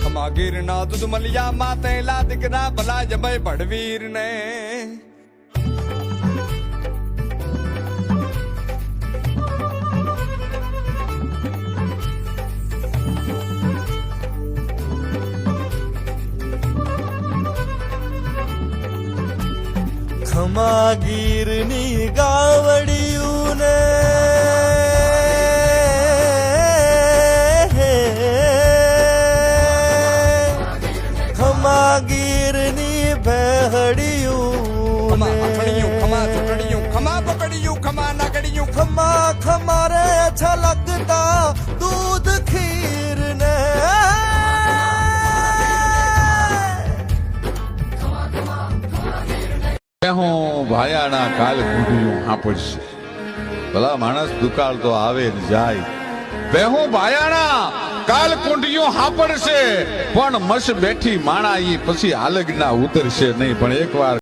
ખમાગીર ના દૂધ મલિયા માતે લા દીકરા ભલા જબય ભડવીર ને ખમાગીર ની ગાવડિયું ને ખમાગીર ની ભેહડિયું ને ખમા ચોટડિયું ખમા પકડિયું ખમા નાગડિયું ખમા ખમારે છલકતા દૂધ ખીર ને હું ભાયાના કાલ કુંડિયું હાંપડશે ભલા માણસ દુકાળ તો આવે ને જાય બેહું ભાયાના કાલ કુંડિયું હાંપડશે પણ મસ બેઠી માણા ઈ પછી હાલગના ઉતરશે નહીં પણ એકવાર